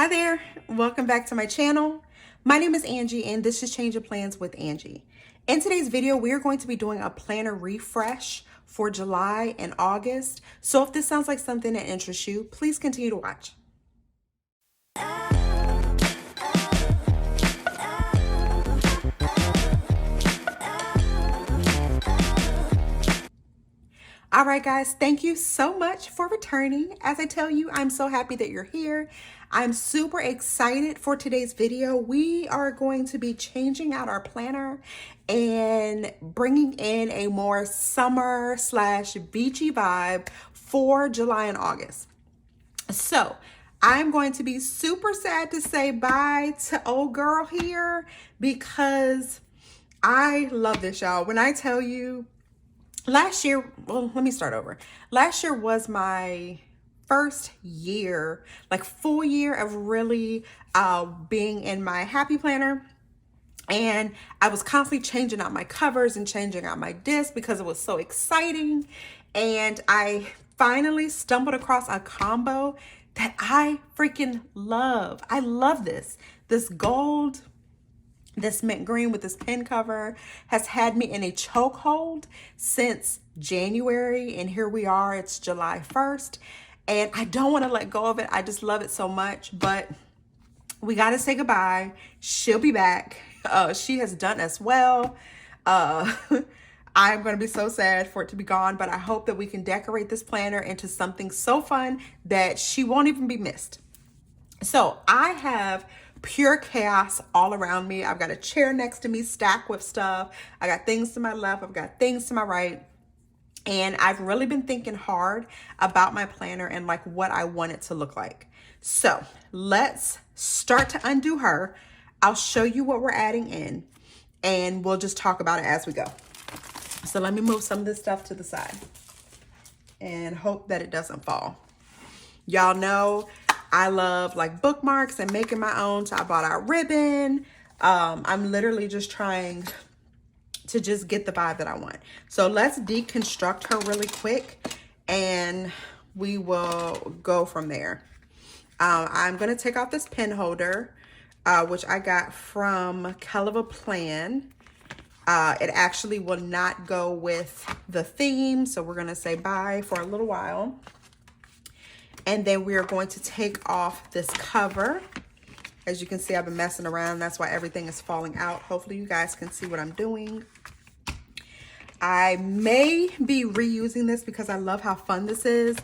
Hi there, welcome back to my channel. My name is Angie and this is Change of Plans with Angie. In today's video, we are going to be doing a planner refresh for July and August. So if this sounds like something that interests you, please continue to watch. All right, guys, thank you so much for returning. As I tell you, I'm so happy that you're here. I'm super excited for today's video. We are going to be changing out our planner and bringing in a more summer slash beachy vibe for July and August. So I'm going to be super sad to say bye to old girl here because I love this, y'all. When I tell you, last year, well, let me start over. Last year was my first year, like full year of really being in my happy planner. And I was constantly changing out my covers and changing out my disc because it was so exciting. And I finally stumbled across a combo that I freaking love. I love this. This gold, this mint green with this pen cover has had me in a chokehold since January, and here we are, it's July 1st, and I don't want to let go of it. I just love it so much, but we got to say goodbye. She'll be back. She has done us well. I'm going to be so sad for it to be gone, but I hope that we can decorate this planner into something so fun that she won't even be missed. So I have pure chaos all around me. I've got a chair next to me stacked with stuff. I got things to my left. I've got things to my right. And I've really been thinking hard about my planner and like what I want it to look like. So let's start to undo her. I'll show you what we're adding in and we'll just talk about it as we go. So let me move some of this stuff to the side and hope that it doesn't fall. Y'all know I love like bookmarks and making my own. So I bought our ribbon. I'm literally just trying to just get the vibe that I want. So let's deconstruct her really quick and we will go from there. I'm going to take off this pen holder, which I got from Frankenplanner. It actually will not go with the theme. So we're going to say bye for a little while. And then we are going to take off this cover. As you can see, I've been messing around. That's why everything is falling out. Hopefully you guys can see what I'm doing. I may be reusing this because I love how fun this is.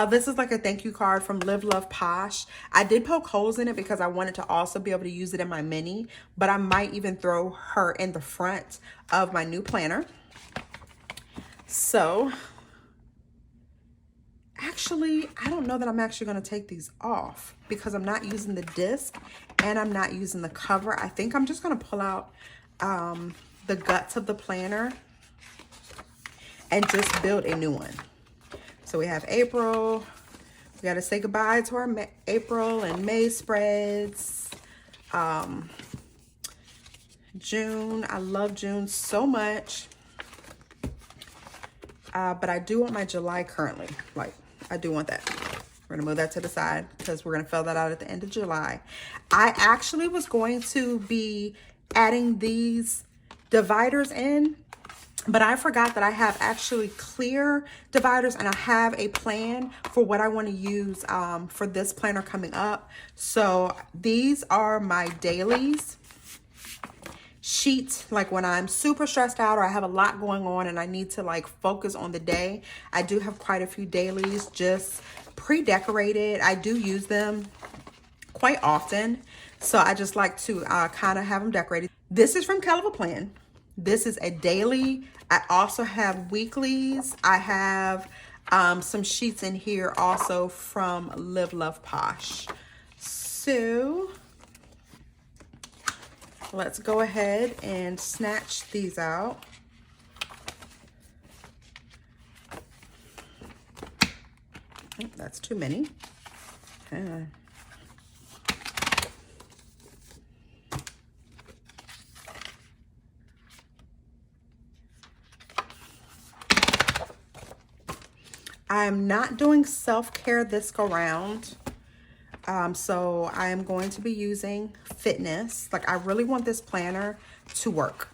This is like a thank you card from Live Love Posh. I did poke holes in it because I wanted to also be able to use it in my mini, but I might even throw her in the front of my new planner. So actually, I don't know that I'm actually going to take these off because I'm not using the disc and I'm not using the cover. I think I'm just going to pull out the guts of the planner and just build a new one. So we have April. We got to say goodbye to our April and May spreads. June. I love June so much. But I do want my July currently. Like, I do want that. We're gonna move that to the side because we're gonna fill that out at the end of July. I actually was going to be adding these dividers in, but I forgot that I have actually clear dividers and I have a plan for what I want to use for this planner coming up. So these are my dailies sheets, like when I'm super stressed out or I have a lot going on and I need to like focus on the day. I do have quite a few dailies just pre-decorated. I do use them quite often, so I just like to kind of have them decorated. This is from Frankenplanner. This is a daily. I also have weeklies. I have some sheets in here also from Live Love Posh. So let's go ahead and snatch these out. Oh, that's too many. I'm not doing self-care this go round. So I am going to be using fitness. Like, I really want this planner to work.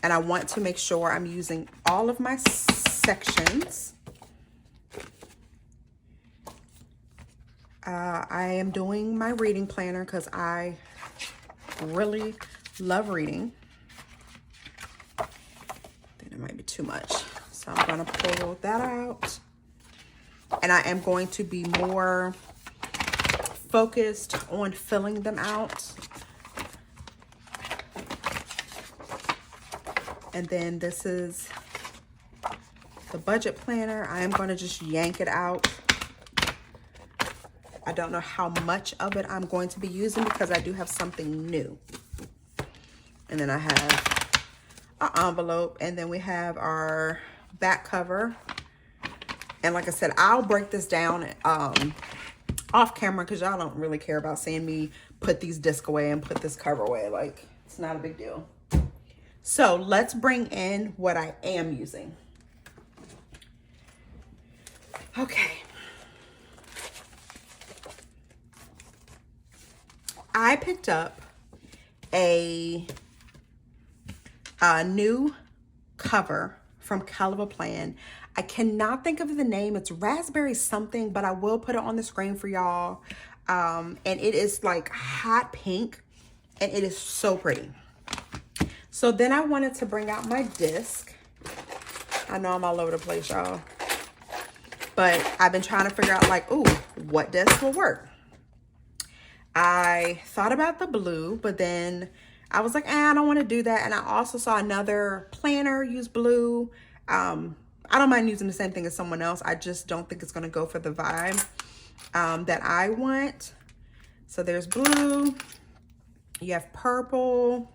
And I want to make sure I'm using all of my sections. I am doing my reading planner because I really love reading. I think it might be too much. So I'm going to pull that out. And I am going to be more focused on filling them out. And then this is the budget planner. I am going to just yank it out. I don't know how much of it I'm going to be using because I do have something new. And then I have an envelope, and then we have our back cover. And like I said, I'll break this down off camera because y'all don't really care about seeing me put these discs away and put this cover away. Like, it's not a big deal. So let's bring in what I am using. Okay. I picked up a new cover from Plan. I cannot think of the name. It's raspberry something, but I will put it on the screen for y'all. And it is like hot pink, and it is so pretty. So then I wanted to bring out my disc. I know I'm all over the place, y'all. But I've been trying to figure out, like, ooh, what disc will work? I thought about the blue, but then I was like, I don't want to do that. And I also saw another planner use blue. I don't mind using the same thing as someone else. I just don't think it's going to go for the vibe that I want. So there's blue. You have purple.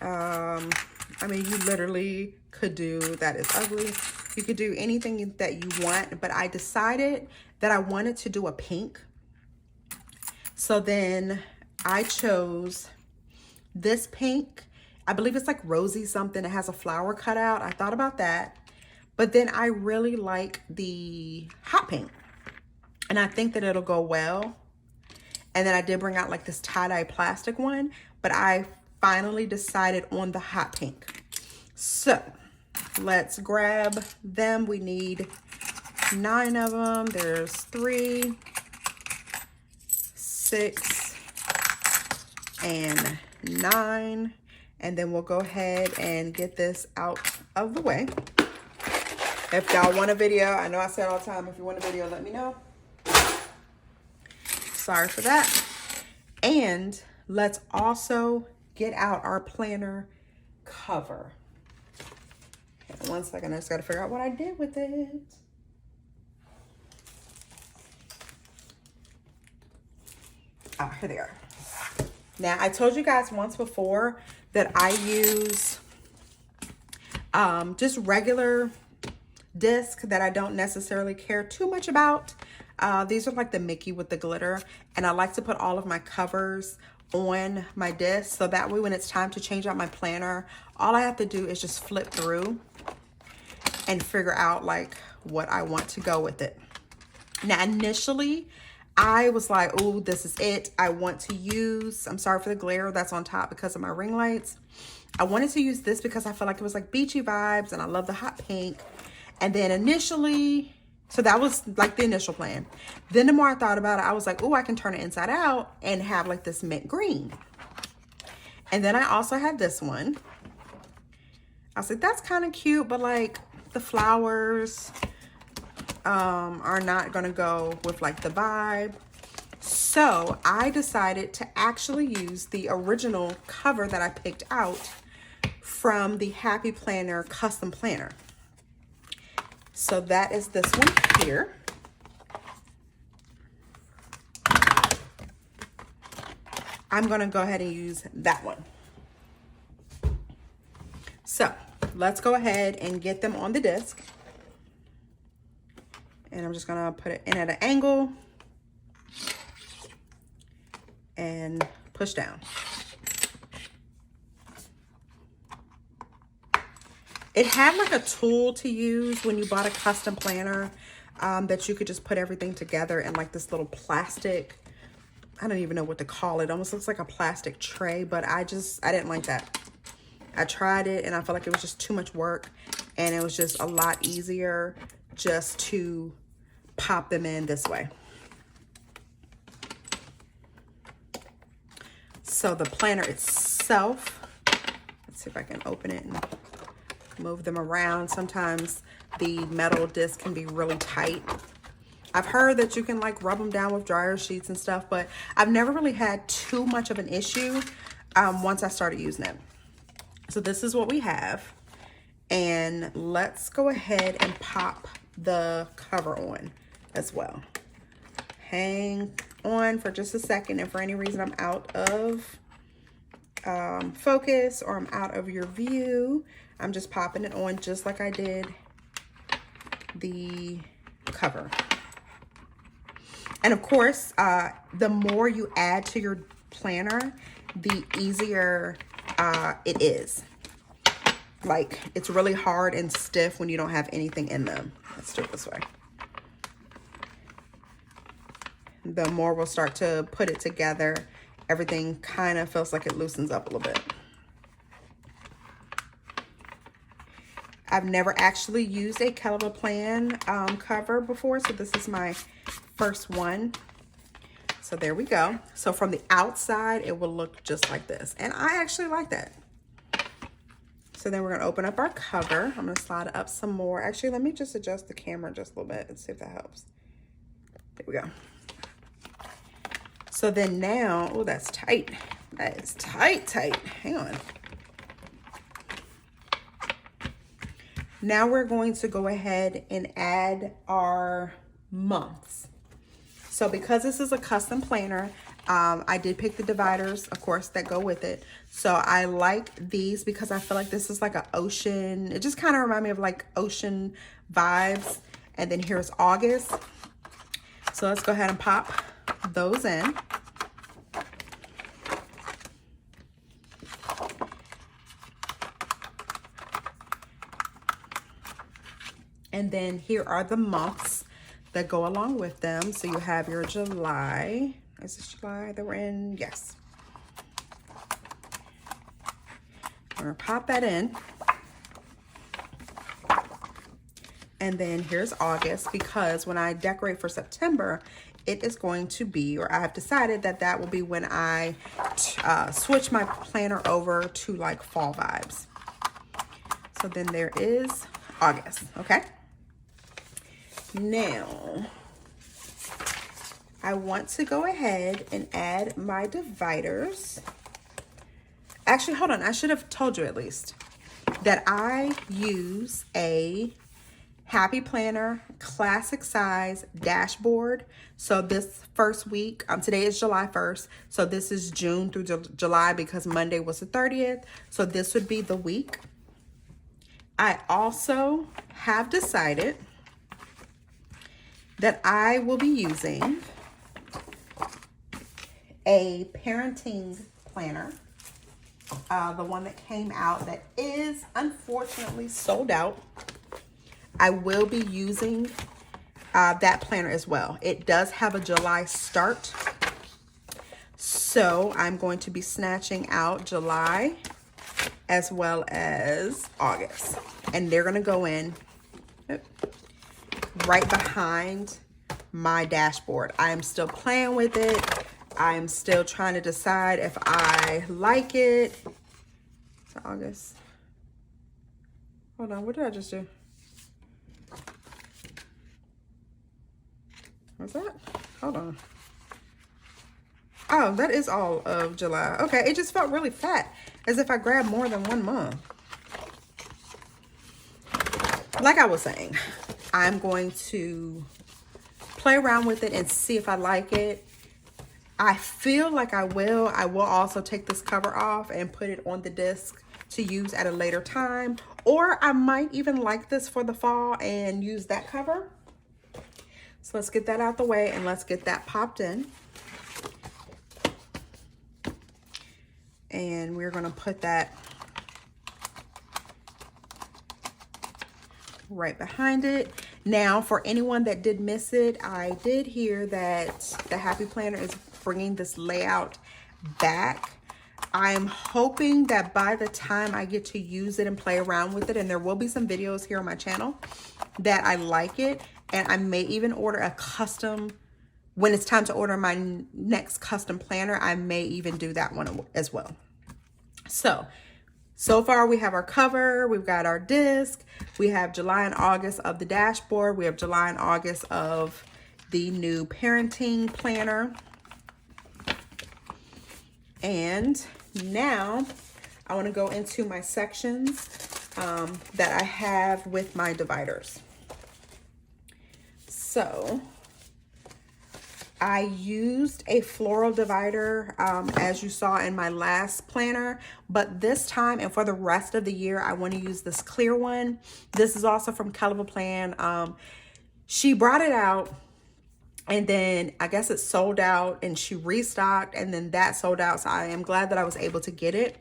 I mean, you literally could do That Is Ugly. You could do anything that you want, but I decided that I wanted to do a pink. So then I chose this pink. I believe it's like rosy something. It has a flower cut out. I thought about that. But then I really like the hot pink. And I think that it'll go well. And then I did bring out like this tie-dye plastic one. But I finally decided on the hot pink. So let's grab them. We need 9 of them. There's 3, 6, and 9. And then we'll go ahead and get this out of the way. If y'all want a video, I know I say it all the time, if you want a video, let me know. Sorry for that. And let's also get out our planner cover. Okay, 1 second, I just gotta figure out what I did with it. Ah, here they are. Now, I told you guys once before that I use just regular disc that I don't necessarily care too much about. These are like the Mickey with the glitter, and I like to put all of my covers on my disc so that way when it's time to change out my planner, all I have to do is just flip through and figure out like what I want to go with it. Now, initially, I was like, oh, this is it. I want to use, I'm sorry for the glare that's on top because of my ring lights. I wanted to use this because I felt like it was like beachy vibes and I love the hot pink. And then initially, so that was like the initial plan. Then the more I thought about it, I was like, oh, I can turn it inside out and have like this mint green. And then I also have this one. I was like, that's kind of cute, but like the flowers are not gonna go with like the vibe. So I decided to actually use the original cover that I picked out from the Happy Planner custom planner. So that is this one here. I'm gonna go ahead and use that one. So let's go ahead and get them on the disc. And I'm just gonna put it in at an angle and push down. It had like a tool to use when you bought a custom planner. that you could just put everything together in like this little plastic, I don't even know what to call it. Almost looks like a plastic tray, but I didn't like that. I tried it and I felt like it was just too much work, and it was just a lot easier just to pop them in this way. So the planner itself, let's see if I can open it and move them around. Sometimes the metal disc can be really tight. I've heard that you can like rub them down with dryer sheets and stuff, but I've never really had too much of an issue once I started using it. So this is what we have. And let's go ahead and pop the cover on as well. Hang on for just a second. If for any reason I'm out of focus or I'm out of your view, I'm just popping it on just like I did the cover. And of course, the more you add to your planner, the easier it is. Like, it's really hard and stiff when you don't have anything in them. Let's do it this way. The more we'll start to put it together, everything kind of feels like it loosens up a little bit. I've never actually used a Frankenplanner cover before, so this is my first one. So there we go. So from the outside, it will look just like this. And I actually like that. So then we're gonna open up our cover. I'm gonna slide it up some more. Actually, let me just adjust the camera just a little bit and see if that helps. There we go. So then now, oh, that's tight. That is tight, tight. Hang on. Now we're going to go ahead and add our months. So because this is a custom planner, I did pick the dividers, of course, that go with it. So I like these because I feel like this is like an ocean. It just kind of reminds me of like ocean vibes. And then here's August. So let's go ahead and pop those in. And then here are the months that go along with them. So you have your July. Is this July that we're in? Yes. I'm gonna pop that in. And then here's August, because when I decorate for September, it is going to be, or I have decided that that will be when I switch my planner over to like fall vibes. So then there is August, okay? Now, I want to go ahead and add my dividers. Actually, hold on. I should have told you at least that I use a Happy Planner classic size dashboard. So this first week, today is July 1st. So this is June through July because Monday was the 30th. So this would be the week. I also have decided that I will be using a parenting planner, the one that came out that is unfortunately sold out. I will be using that planner as well. It does have a July start, so I'm going to be snatching out July as well as August, and they're going to go in right behind my dashboard. I am still playing with it. I am still trying to decide if I like it. It's August. Hold on, what did I just do? What's that? Hold on. Oh, that is all of July. Okay, it just felt really fat, as if I grabbed more than 1 month. Like I was saying, I'm going to play around with it and see if I like it. I feel like I will. I will also take this cover off and put it on the disc to use at a later time. Or I might even like this for the fall and use that cover. So let's get that out the way and let's get that popped in. And we're going to put that right behind it. Now, for anyone that did miss it, I did hear that the Happy Planner is bringing this layout back. I am hoping that by the time I get to use it and play around with it, and there will be some videos here on my channel, that I like it. And I may even order a custom, when it's time to order my next custom planner, I may even do that one as well. So far we have our cover, we've got our disc, we have July and August of the dashboard, we have July and August of the new parenting planner. And now I want to go into my sections that I have with my dividers. So I used a floral divider, as you saw in my last planner, but this time and for the rest of the year, I want to use this clear one. This is also from Frankenplanner. She brought it out, and then I guess it sold out, and she restocked, and then that sold out. So I am glad that I was able to get it,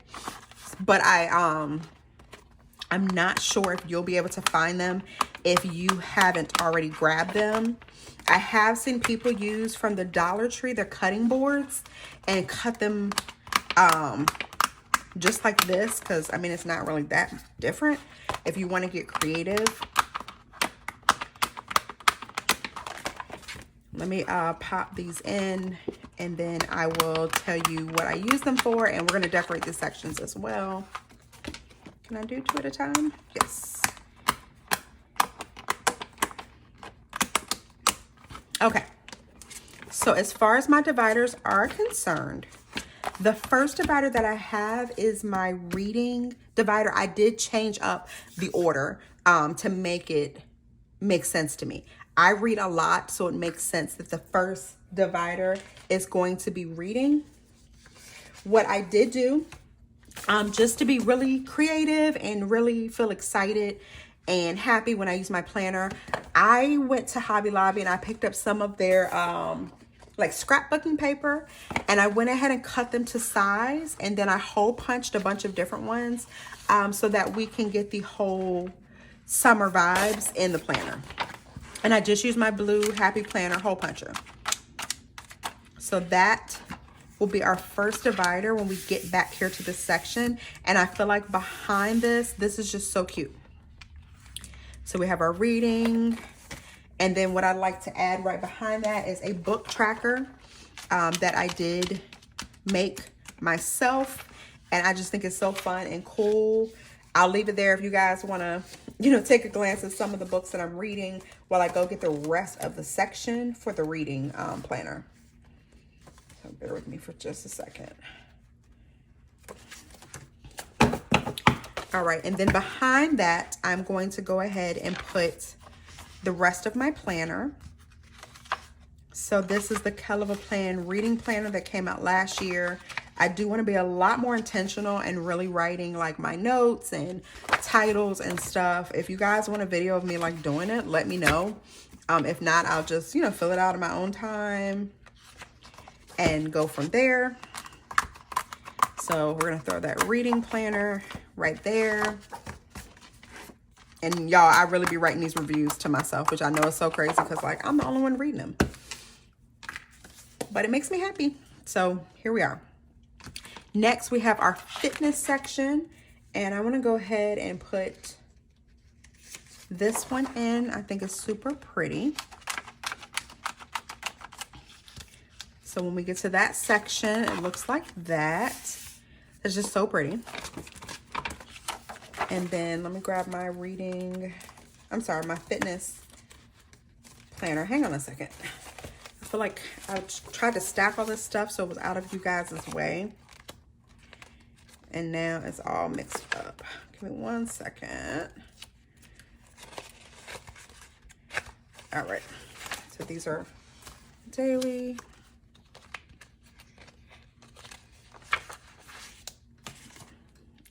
but I'm not sure if you'll be able to find them if you haven't already grabbed them. I have seen people use from the Dollar Tree their cutting boards and cut them just like this, because I mean it's not really that different if you want to get creative. Let me pop these in, and then I will tell you what I use them for, and we're going to decorate the sections as well. Can I do 2 at a time? Yes. Okay, so as far as my dividers are concerned, the first divider that I have is my reading divider. I did change up the order to make it make sense to me. I read a lot, so it makes sense that the first divider is going to be reading. What I did do, just to be really creative and really feel excited and happy when I use my planner, I went to Hobby Lobby and I picked up some of their like scrapbooking paper, and I went ahead and cut them to size, and then I hole punched a bunch of different ones so that we can get the whole summer vibes in the planner. And I just used my blue Happy Planner hole puncher. So that will be our first divider when we get back here to this section, and I feel like behind this is just so cute. So we have our reading, and then what I'd like to add right behind that is a book tracker that I did make myself, and I just think it's so fun and cool. I'll leave it there if you guys want to, take a glance at some of the books that I'm reading while I go get the rest of the section for the reading planner. So bear with me for just a second. All right, and then behind that, I'm going to go ahead and put the rest of my planner. So this is the Frankenplanner reading planner that came out last year. I do want to be a lot more intentional and really writing like my notes and titles and stuff. If you guys want a video of me like doing it, let me know. If not, I'll just, fill it out in my own time and go from there. So we're going to throw that reading planner right there. And y'all, I really be writing these reviews to myself, which I know is so crazy because like I'm the only one reading them. But it makes me happy. So here we are. Next, we have our fitness section. And I want to go ahead and put this one in. I think it's super pretty. So when we get to that section, it looks like that. It's just so pretty. And then let me grab my my fitness planner. Hang on a second. I feel like I tried to stack all this stuff so it was out of you guys' way. And now it's all mixed up. Give me 1 second. All right. So these are daily.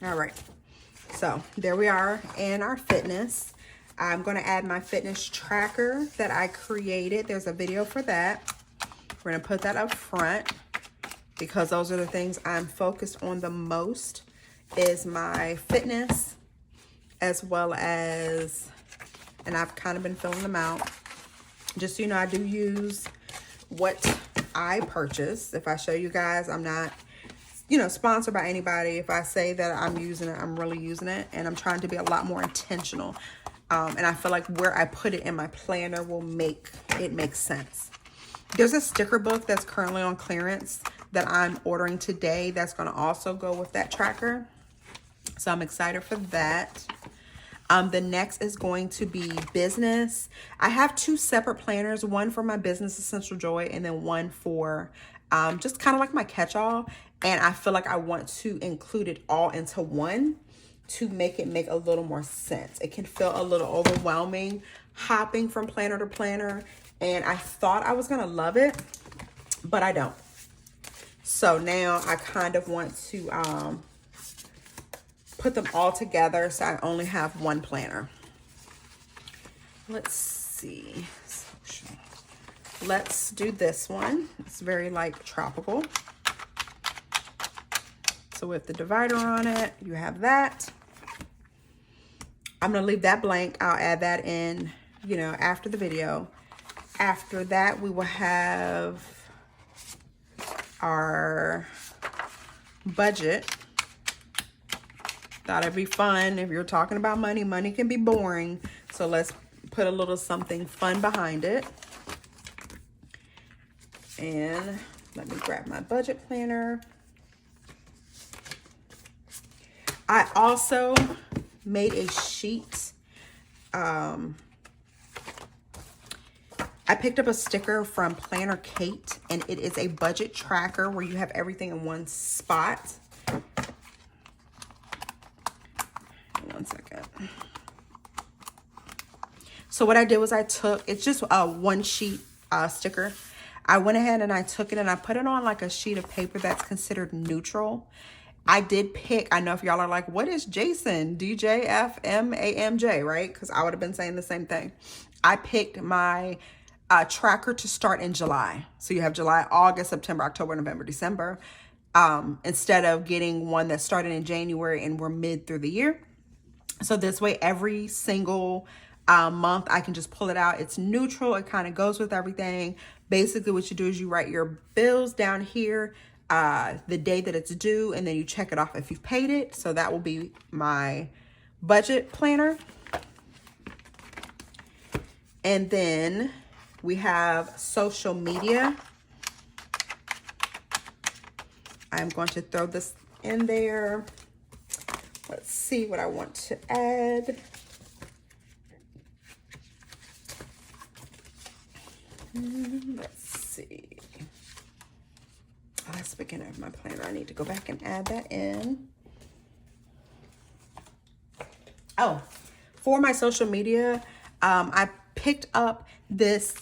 All right. So there we are in our fitness. I'm going to add my fitness tracker that I created. There's a video for that. We're going to put that up front because those are the things I'm focused on the most, is my fitness as well as and I've kind of been filling them out. Just so you know, I do use what I purchase. If I show you guys, I'm not, you know, sponsored by anybody. If I say that I'm using it, I'm really using it, and I'm trying to be a lot more intentional. And I feel like where I put it in my planner will make it make sense. There's a sticker book that's currently on clearance that I'm ordering today that's going to also go with that tracker. So I'm excited for that. The next is going to be business. I have two separate planners, one for my business essential joy and then one for just kind of like my catch-all. And I feel like I want to include it all into one to make it make a little more sense. It can feel a little overwhelming hopping from planner to planner. And I thought I was going to love it, but I don't. So now I kind of want to put them all together so I only have one planner. Let's see. Social. Let's do this one. It's very like tropical. So with the divider on it, you have that. I'm going to leave that blank. I'll add that in, you know, after the video. After that, we will have our budget. Thought it'd be fun. If you're talking about money, money can be boring. So let's put a little something fun behind it. And let me grab my budget planner. I also made a sheet. I picked up a sticker from Planner Kate, and it is a budget tracker where you have everything in one spot. One second. So what I did was I took, it's just a one sheet sticker. I went ahead and I took it and I put it on like a sheet of paper that's considered neutral. I did pick, I know if y'all are like, what is Jason? DJFMAMJ, right? Because I would have been saying the same thing. I picked my tracker to start in July. So you have July, August, September, October, November, December. Instead of getting one that started in January and we're mid through the year. So this way, every single month, I can just pull it out. It's neutral. It kind of goes with everything. Basically, what you do is you write your bills down here, the day that it's due, and then you check it off if you've paid it. So that will be my budget planner. And then we have social media. I'm going to throw this in there. Let's see what I want to add. Let's see. Oh, that's the beginning of my planner. I need to go back and add that in. Oh, for my social media, I picked up this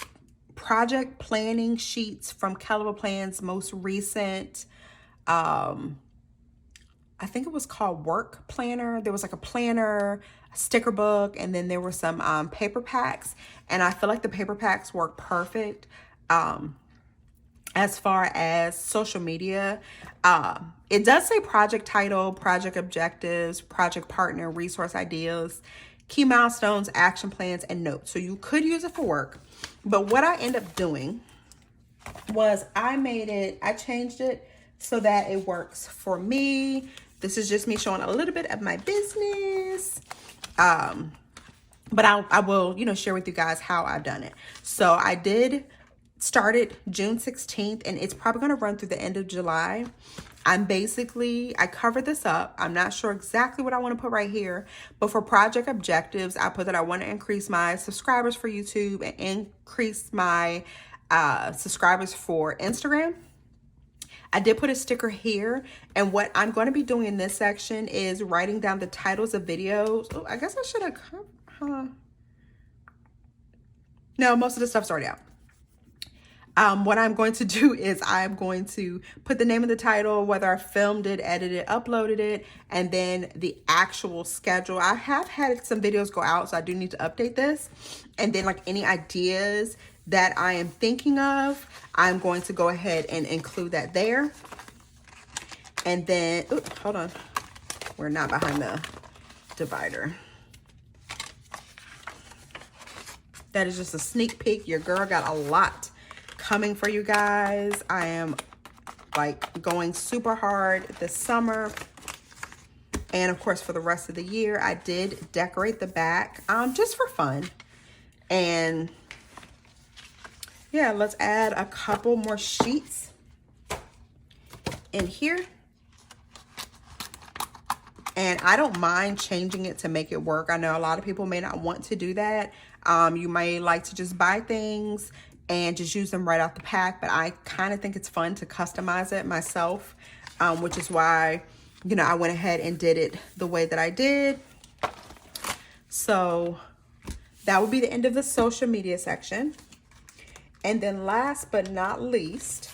project planning sheets from Caliber Plan's most recent, I think it was called Work Planner. There was like a planner, a sticker book, and then there were some paper packs. And I feel like the paper packs work perfect as far as social media. It does say project title, project objectives, project partner, resource ideas, key milestones, action plans, and notes. So you could use it for work. But what I end up doing was I changed it so that it works for me. This is just me showing a little bit of my business. But I will, you know, share with you guys how I've done it. So I did start it June 16th, and it's probably going to run through the end of July. I covered this up. I'm not sure exactly what I want to put right here, but for project objectives, I put that I want to increase my subscribers for YouTube and increase my subscribers for Instagram. I did put a sticker here, and what I'm going to be doing in this section is writing down the titles of videos. Oh, I guess I should have come, No, most of the stuff's already out. What I'm going to do is I'm going to put the name of the title, whether I filmed it, edited it, uploaded it, and then the actual schedule. I have had some videos go out, so I do need to update this. And then like any ideas that I am thinking of, I'm going to go ahead and include that there. And then, hold on. We're not behind the divider. that is just a sneak peek. Your girl got a lot coming for you guys. I am like going super hard this summer. And of course, for the rest of the year, I did decorate the back just for fun. And yeah, let's add a couple more sheets in here. And I don't mind changing it to make it work. I know a lot of people may not want to do that. You may like to just buy things and just use them right out the pack, but I kind of think it's fun to customize it myself, which is why, you know, I went ahead and did it the way that I did. So that would be the end of the social media section. And then last but not least,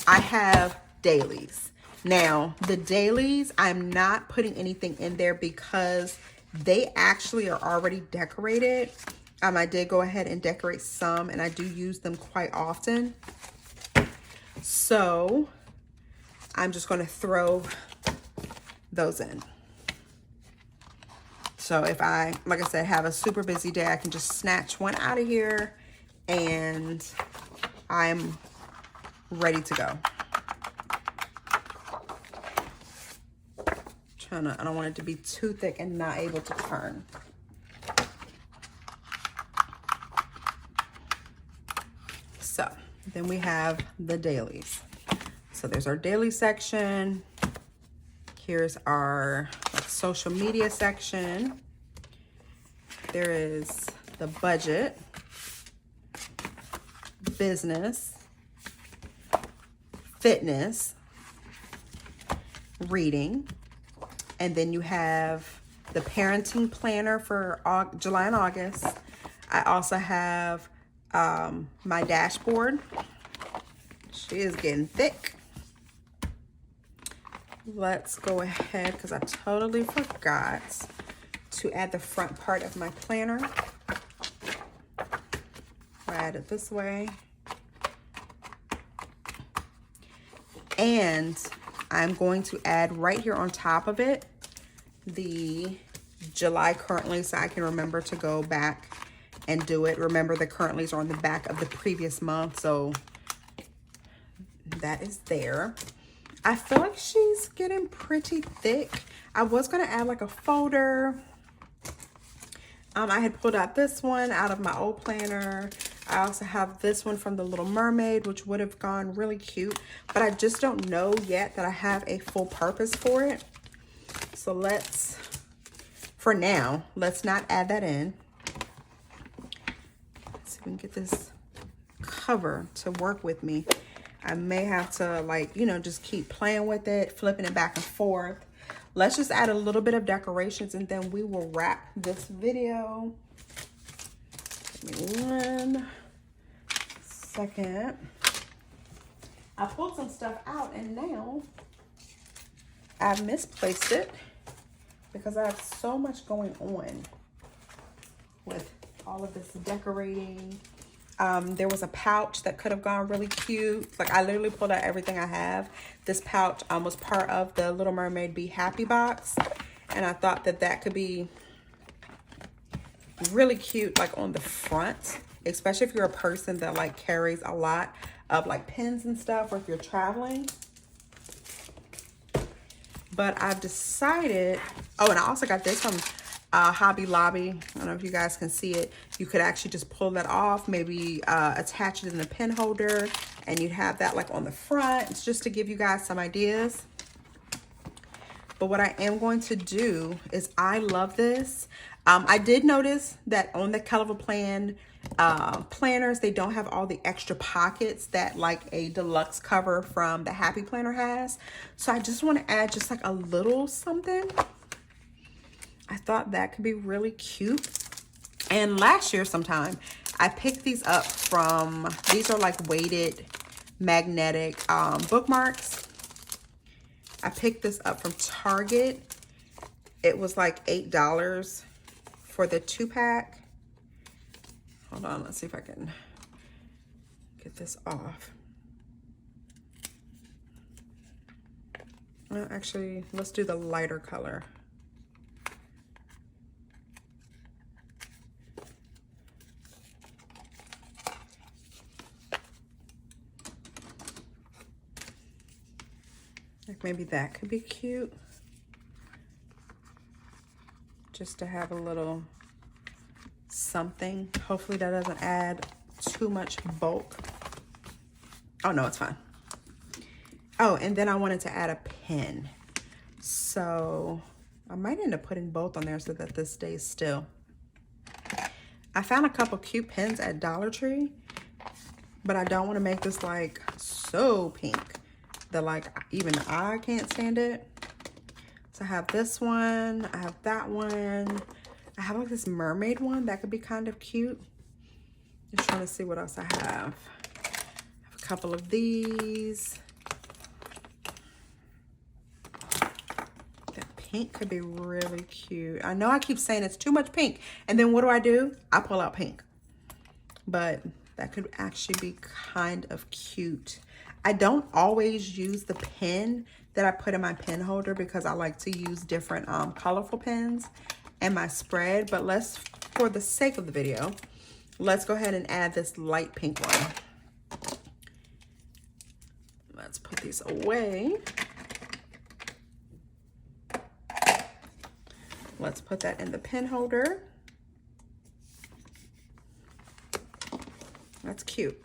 I have dailies. Now, the dailies, I'm not putting anything in there because they actually are already decorated. I did go ahead and decorate some, and I do use them quite often. So I'm just going to throw those in. So if I, like I said, have a super busy day, I can just snatch one out of here and I'm ready to go. I don't want it to be too thick and not able to turn. So then we have the dailies. So there's our daily section. Here's our social media section. There is the budget, business, fitness, reading, and then you have the parenting planner for July and August. I also have my dashboard. She is getting thick. Let's go ahead, because I totally forgot to add the front part of my planner. I add it this way. And I'm going to add right here on top of it the July currently, so I can remember to go back and do it. Remember, the currentlies are on the back of the previous month, so that is there. I feel like she's getting pretty thick. I was gonna add like a folder. I had pulled out this one out of my old planner. I also have this one from The Little Mermaid, which would have gone really cute, but I just don't know yet that I have a full purpose for it. So let's, for now, let's not add that in. Let's see if we can get this cover to work with me. I may have to, like, you know, just keep playing with it, flipping it back and forth. Let's just add a little bit of decorations and then we will wrap this video. Give me 1 second. I pulled some stuff out and now I've misplaced it because I have so much going on with all of this decorating. There was a pouch that could have gone really cute. Like, I literally pulled out everything I have. This pouch was part of the Little Mermaid Be Happy box. And I thought that that could be really cute, like on the front, especially if you're a person that like carries a lot of like pens and stuff, or if you're traveling. But I've decided, oh, and I also got this from Hobby Lobby. I don't know if you guys can see it. You could actually just pull that off, maybe attach it in the pen holder, and you'd have that like on the front. It's just to give you guys some ideas. But what I am going to do is, I love this. I did notice that on the Caliber Plan planners, they don't have all the extra pockets that like a deluxe cover from the Happy Planner has. So I just want to add just like a little something. I thought that could be really cute. And last year sometime, I picked these up from, these are like weighted magnetic bookmarks. I picked this up from Target. It was like $8 for the 2-pack. Hold on, let's see if I can get this off. Well, actually, let's do the lighter color. Like maybe that could be cute. Just to have a little something. Hopefully that doesn't add too much bulk. Oh no, it's fine. Oh, and then I wanted to add a pin. So I might end up putting both on there so that this stays still. I found a couple cute pins at Dollar Tree, but I don't want to make this like so pink that like even I can't stand it. So I have this one, I have that one. I have like this mermaid one that could be kind of cute. Just trying to see what else I have. I have a couple of these. That pink could be really cute. I know I keep saying it's too much pink. And then what do? I pull out pink. But that could actually be kind of cute. I don't always use the pen that I put in my pen holder because I like to use different colorful pens in my spread. But let's, for the sake of the video, let's go ahead and add this light pink one. Let's put these away. Let's put that in the pen holder. That's cute.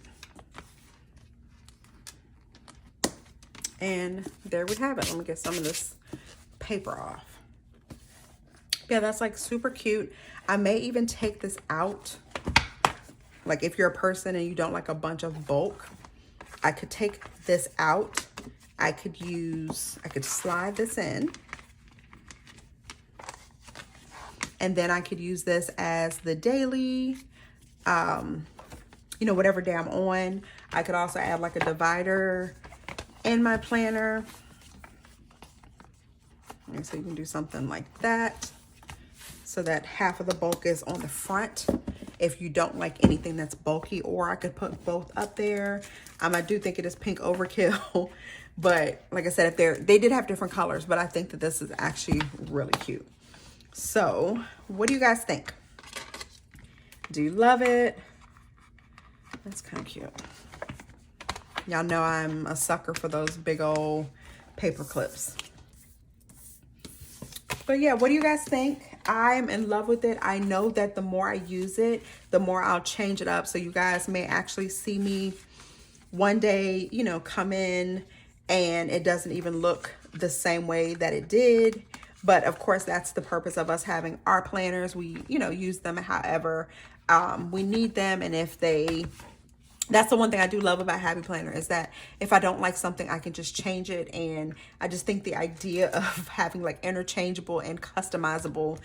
And there we have it. Let me get some of this paper off. Yeah, that's like super cute. I may even take this out. Like if you're a person and you don't like a bunch of bulk, I could take this out. I could slide this in. And then I could use this as the daily, you know, whatever day I'm on. I could also add like a divider in my planner. And so you can do something like that so that half of the bulk is on the front if you don't like anything that's bulky, or I could put both up there. I do think it is pink overkill, but like I said, if they did have different colors, but I think that this is actually really cute. So what do you guys think? Do you love it? That's kind of cute. Y'all know I'm a sucker for those big old paper clips. But yeah, what do you guys think? I'm in love with it. I know that the more I use it, the more I'll change it up. So you guys may actually see me one day, you know, come in and it doesn't even look the same way that it did. But of course, that's the purpose of us having our planners. We, you know, use them however we need them. And if that's the one thing I do love about Happy Planner, is that if I don't like something, I can just change it. And I just think the idea of having like interchangeable and customizable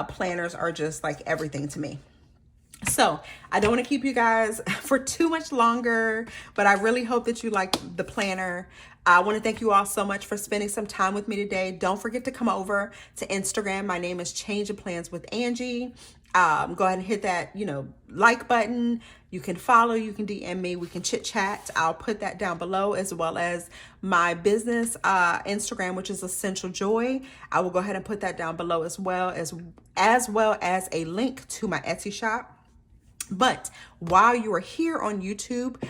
planners are just like everything to me. So I don't want to keep you guys for too much longer, but I really hope that you like the planner. I want to thank you all so much for spending some time with me today. Don't forget to come over to Instagram. My name is Change of Plans with Angie. Go ahead and hit that, you know, like button. You can follow, you can DM me, we can chit chat. I'll put that down below, as well as my business Instagram, which is Essential Joy. I will go ahead and put that down below as well as a link to my Etsy shop. But while you are here on YouTube,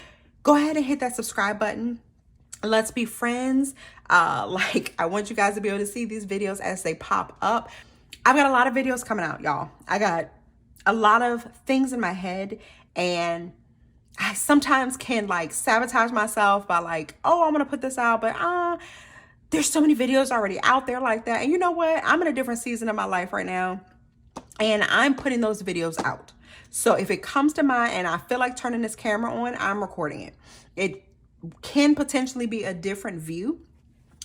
go ahead and hit that subscribe button. Let's be friends. Like, I want you guys to be able to see these videos as they pop up. I've got a lot of videos coming out, y'all. I got a lot of things in my head, and I sometimes can like sabotage myself by like, oh, I'm gonna put this out, but there's so many videos already out there like that. And you know what? I'm in a different season of my life right now, and I'm putting those videos out. So if it comes to mind and I feel like turning this camera on, I'm recording it. It can potentially be a different view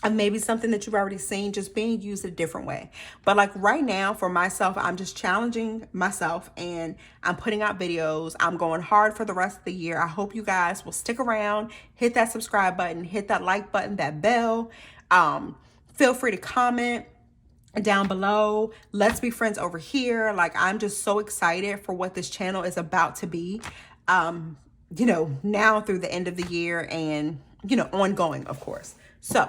of maybe something that you've already seen, just being used a different way. But like right now for myself, I'm just challenging myself and I'm putting out videos. I'm going hard for the rest of the year. I hope you guys will stick around, hit that subscribe button, hit that like button, that bell. Feel free to comment down below. Let's be friends over here. Like, I'm just so excited for what this channel is about to be, you know, now through the end of the year and, you know, ongoing, of course. So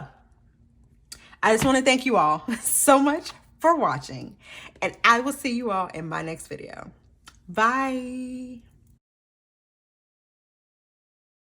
I just want to thank you all so much for watching, and I will see you all in my next video. Bye.